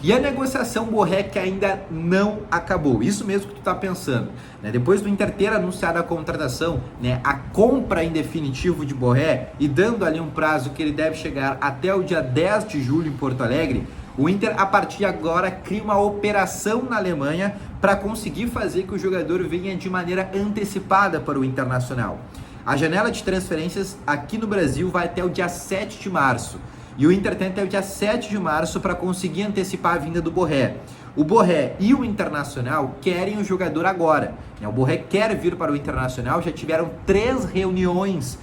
E a negociação Borré que ainda não acabou, isso mesmo que tu tá pensando, né? Depois do Inter ter anunciado a contratação, né, a compra em definitivo de Borré e dando ali um prazo que ele deve chegar até o dia 10 de julho em Porto Alegre, o Inter a partir de agora cria uma operação na Alemanha para conseguir fazer que o jogador venha de maneira antecipada para o Internacional. A janela de transferências aqui no Brasil vai até o dia 7 de março. E o Inter tem até o dia 7 de março para conseguir antecipar a vinda do Borré. O Borré e o Internacional querem o jogador agora. O Borré quer vir para o Internacional, já tiveram 3 reuniões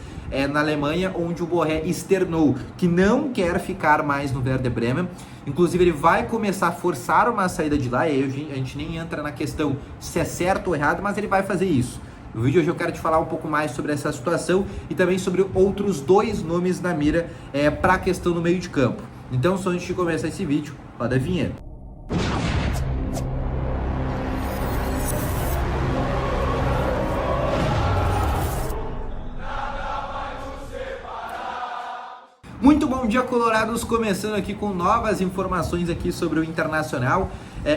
na Alemanha, onde o Borré externou que não quer ficar mais no Werder Bremen. Inclusive ele vai começar a forçar uma saída de lá, e aí a gente nem entra na questão se é certo ou errado, mas ele vai fazer isso. No vídeo hoje eu quero te falar um pouco mais sobre essa situação e também sobre outros 2 nomes na mira para a questão no meio de campo. Então, só antes de começar esse vídeo, roda a vinheta. Muito bom dia, colorados, começando aqui com novas informações aqui sobre o Internacional.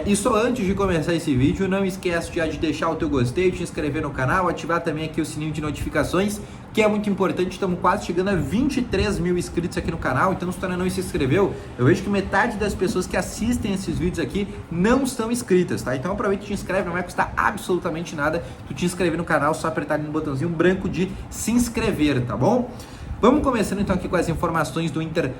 E só antes de começar esse vídeo, não esquece já de deixar o teu gostei, te inscrever no canal, ativar também aqui o sininho de notificações, que é muito importante. Estamos quase chegando a 23 mil inscritos aqui no canal, então se tu ainda não se inscreveu, eu vejo que metade das pessoas que assistem esses vídeos aqui não estão inscritas, tá? Então aproveita e te inscreve, não vai custar absolutamente nada tu te inscrever no canal, só apertar ali no botãozinho branco de se inscrever, tá bom? Vamos começando então aqui com as informações do Inter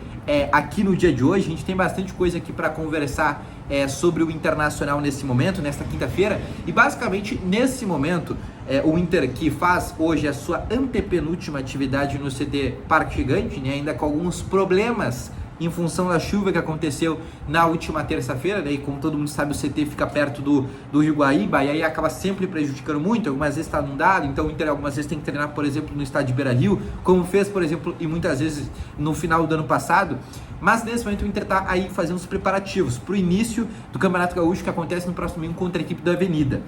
aqui no dia de hoje. A gente tem bastante coisa aqui para conversar sobre o Internacional nesse momento, nesta quinta-feira. E basicamente nesse momento, o Inter que faz hoje a sua antepenúltima atividade no CT Parque Gigante, né, ainda com alguns problemas em função da chuva que aconteceu na última terça-feira, né? E como todo mundo sabe, o CT fica perto do Rio Guaíba, e aí acaba sempre prejudicando muito. Algumas vezes está inundado, então o Inter algumas vezes tem que treinar, por exemplo, no estádio de Beira-Rio, como fez, por exemplo, e muitas vezes no final do ano passado. Mas nesse momento o Inter está aí fazendo os preparativos para o início do Campeonato Gaúcho, que acontece no próximo domingo contra a equipe da Avenida.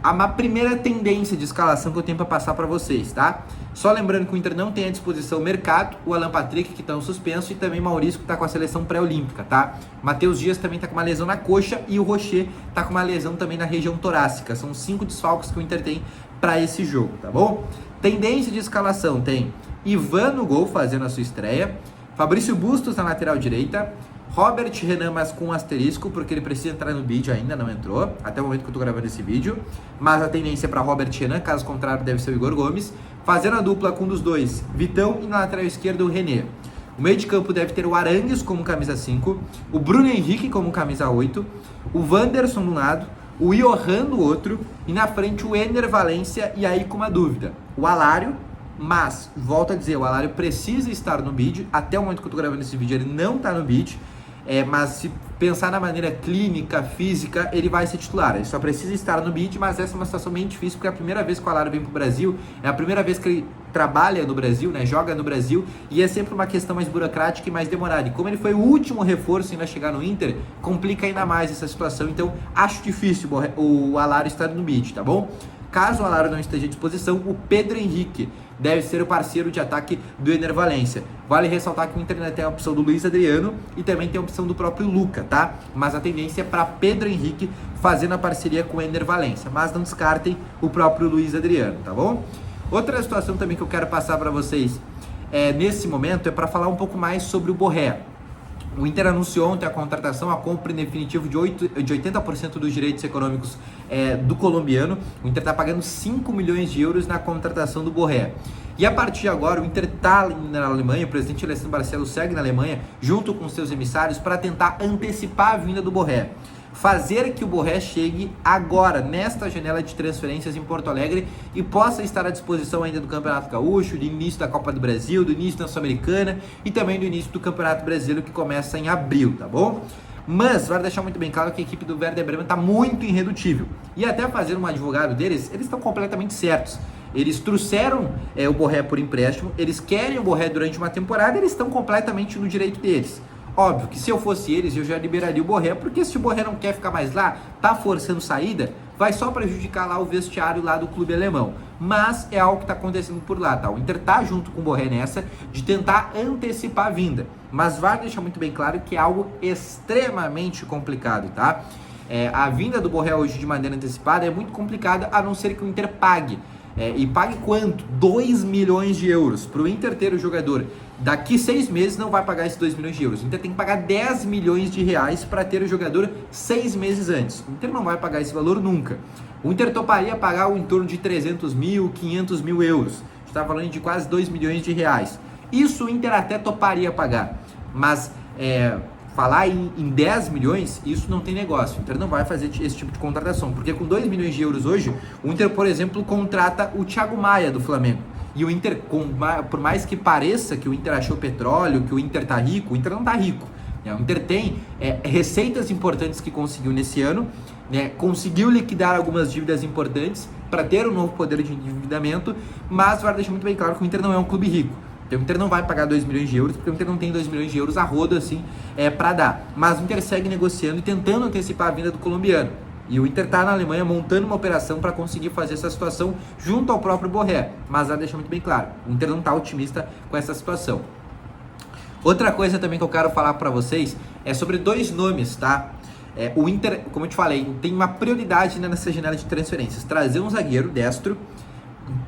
A primeira tendência de escalação que eu tenho para passar para vocês, tá? Só lembrando que o Inter não tem à disposição o Mercado, o Alan Patrick, que está suspenso, e também Maurício, que está com a seleção pré-olímpica, tá? Matheus Dias também está com uma lesão na coxa, e o Rocher está com uma lesão também na região torácica. São 5 desfalques que o Inter tem para esse jogo, tá bom? Tendência de escalação tem Ivan no gol, fazendo a sua estreia, Fabrício Bustos na lateral direita, Robert Renan, mas com um asterisco, porque ele precisa entrar no bid, ainda não entrou, até o momento que eu tô gravando esse vídeo, mas a tendência é para Robert Renan, caso contrário deve ser o Igor Gomes, fazendo a dupla com um dos dois, Vitão, e na lateral esquerda o René. O meio de campo deve ter o Arangues como camisa 5, o Bruno Henrique como camisa 8, o Wanderson no lado, o Johan no outro, e na frente o Ener Valencia, e aí com uma dúvida, o Alário. Mas, volto a dizer, o Alário precisa estar no bid. Até o momento que eu tô gravando esse vídeo, ele não tá no bid. Mas se pensar na maneira clínica, física, ele vai ser titular. Ele só precisa estar no bid, mas essa é uma situação bem difícil, porque é a primeira vez que o Alário vem pro Brasil, é a primeira vez que ele trabalha no Brasil, né, joga no Brasil, e é sempre uma questão mais burocrática e mais demorada. E como ele foi o último reforço ainda chegar no Inter, complica ainda mais essa situação. Então, acho difícil o Alário estar no bid, tá bom? Caso o Alário não esteja à disposição, o Pedro Henrique deve ser o parceiro de ataque do Ener Valencia. Vale ressaltar que o Inter tem a opção do Luiz Adriano e também tem a opção do próprio Luca, tá? Mas a tendência é para Pedro Henrique fazendo a parceria com o Ener Valencia. Mas não descartem o próprio Luiz Adriano, tá bom? Outra situação também que eu quero passar para vocês nesse momento é para falar um pouco mais sobre o Borré. O Inter anunciou ontem a contratação, a compra em definitivo de 80% dos direitos econômicos do colombiano. O Inter está pagando 5 milhões de euros na contratação do Borré. E a partir de agora, o Inter está na Alemanha, o presidente Alessandro Barcelos segue na Alemanha, junto com seus emissários, para tentar antecipar a vinda do Borré. Fazer que o Borré chegue agora, nesta janela de transferências em Porto Alegre, e possa estar à disposição ainda do Campeonato Gaúcho, do início da Copa do Brasil, do início da Sul-Americana e também do início do Campeonato Brasileiro, que começa em abril, tá bom? Mas, vale deixar muito bem claro que a equipe do Werder Bremen está muito irredutível. E até fazer um advogado deles, eles estão completamente certos. Eles trouxeram o Borré por empréstimo, eles querem o Borré durante uma temporada, eles estão completamente no direito deles. Óbvio que se eu fosse eles, eu já liberaria o Borré, porque se o Borré não quer ficar mais lá, tá forçando saída, vai só prejudicar lá o vestiário lá do clube alemão. Mas é algo que tá acontecendo por lá, tá? O Inter tá junto com o Borré nessa, de tentar antecipar a vinda. Mas vai deixar muito bem claro que é algo extremamente complicado, tá? A vinda do Borré hoje de maneira antecipada é muito complicada, a não ser que o Inter pague. E pague quanto? 2 milhões de euros. Para o Inter ter o jogador daqui 6 meses, não vai pagar esses 2 milhões de euros. O Inter tem que pagar 10 milhões de reais para ter o jogador 6 meses antes. O Inter não vai pagar esse valor nunca. O Inter toparia pagar em torno de 300 mil, 500 mil euros. A gente está falando de quase 2 milhões de reais. Isso o Inter até toparia pagar. Mas falar em 10 milhões, isso não tem negócio. O Inter não vai fazer esse tipo de contratação, porque com 2 milhões de euros hoje, o Inter, por exemplo, contrata o Thiago Maia do Flamengo. E o Inter, por mais que pareça que o Inter achou petróleo, que o Inter tá rico, o Inter não tá rico. O Inter tem receitas importantes que conseguiu nesse ano, conseguiu liquidar algumas dívidas importantes para ter um novo poder de endividamento, mas vai deixar muito bem claro que o Inter não é um clube rico. Então o Inter não vai pagar 2 milhões de euros, porque o Inter não tem 2 milhões de euros a rodo assim para dar. Mas o Inter segue negociando e tentando antecipar a vinda do colombiano. E o Inter está na Alemanha montando uma operação para conseguir fazer essa situação junto ao próprio Borré. Mas já deixa muito bem claro, o Inter não está otimista com essa situação. Outra coisa também que eu quero falar para vocês é sobre 2 nomes, tá? O Inter, como eu te falei, tem uma prioridade nessa janela de transferências. Trazer um zagueiro destro,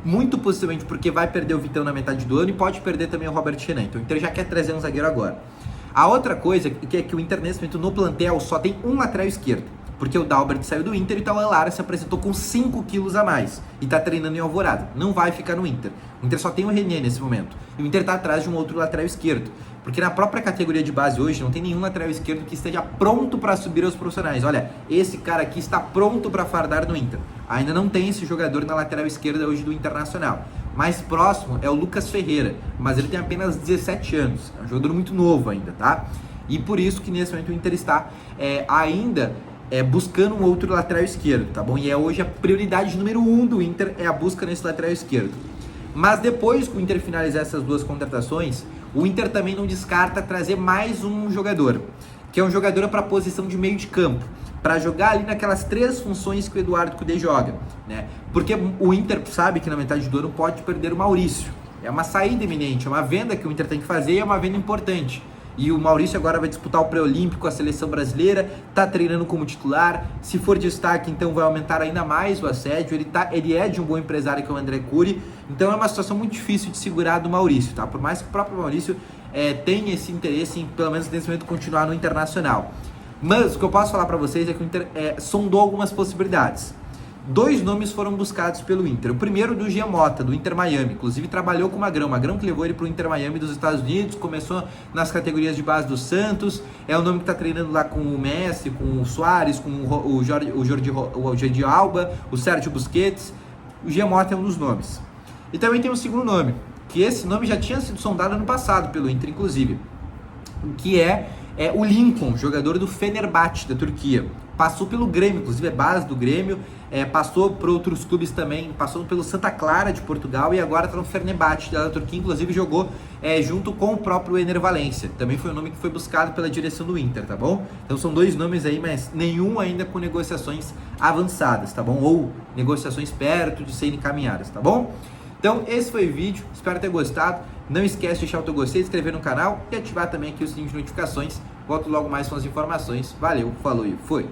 muito possivelmente porque vai perder o Vitão na metade do ano e pode perder também o Robert Renan. Então o Inter já quer trazer um zagueiro agora. A outra coisa é que o Inter nesse momento no plantel só tem um lateral esquerdo, porque o Dalbert saiu do Inter e o Tauan Lara se apresentou com 5 quilos a mais e tá treinando em Alvorada. Não vai ficar no Inter. O Inter só tem o René nesse momento. E o Inter tá atrás de um outro lateral esquerdo. Porque na própria categoria de base hoje não tem nenhum lateral esquerdo que esteja pronto para subir aos profissionais. Olha, esse cara aqui está pronto para fardar no Inter. Ainda não tem esse jogador na lateral esquerda hoje do Internacional. Mais próximo é o Lucas Ferreira, mas ele tem apenas 17 anos. É um jogador muito novo ainda, tá? E por isso que nesse momento o Inter está ainda buscando um outro lateral esquerdo, tá bom? E hoje a prioridade número 1 do Inter é a busca nesse lateral esquerdo. Mas depois que o Inter finalizar essas 2 contratações, o Inter também não descarta trazer mais um jogador, que é um jogador para a posição de meio de campo, para jogar ali naquelas 3 funções que o Eduardo Cudê joga, né? Porque o Inter sabe que na metade do ano pode perder o Maurício. É uma saída iminente, é uma venda que o Inter tem que fazer e é uma venda importante. E o Maurício agora vai disputar o pré-olímpico, a seleção brasileira, tá treinando como titular. Se for destaque, então vai aumentar ainda mais o assédio. Ele é de um bom empresário que é o André Cury. Então é uma situação muito difícil de segurar do Maurício, tá? Por mais que o próprio Maurício tenha esse interesse em, pelo menos nesse momento, continuar no Internacional. Mas o que eu posso falar para vocês é que o Inter sondou algumas possibilidades. 2 nomes foram buscados pelo Inter. O primeiro do Jean Mota, do Inter Miami. Inclusive trabalhou com o Magrão. O Magrão que levou ele para o Inter Miami dos Estados Unidos. Começou nas categorias de base do Santos. É o nome que está treinando lá com o Messi, com o Suárez, com o Jordi Alba, o Sérgio Busquets. O Jean Mota é um dos nomes. E também tem um segundo nome, que esse nome já tinha sido sondado ano passado pelo Inter, inclusive. Que é o Lincoln, jogador do Fenerbahçe, da Turquia. Passou pelo Grêmio, inclusive é base do Grêmio, passou por outros clubes também, passou pelo Santa Clara de Portugal e agora está no Fenerbahçe da Turquia, inclusive jogou junto com o próprio Ener Valencia. Também foi um nome que foi buscado pela direção do Inter, tá bom? Então são 2 nomes aí, mas nenhum ainda com negociações avançadas, tá bom? Ou negociações perto de serem encaminhadas, tá bom? Então esse foi o vídeo, espero ter gostado. Não esquece de deixar o teu gostei, se inscrever no canal e ativar também aqui o sininho de notificações. Volto logo mais com as informações. Valeu, falou e fui!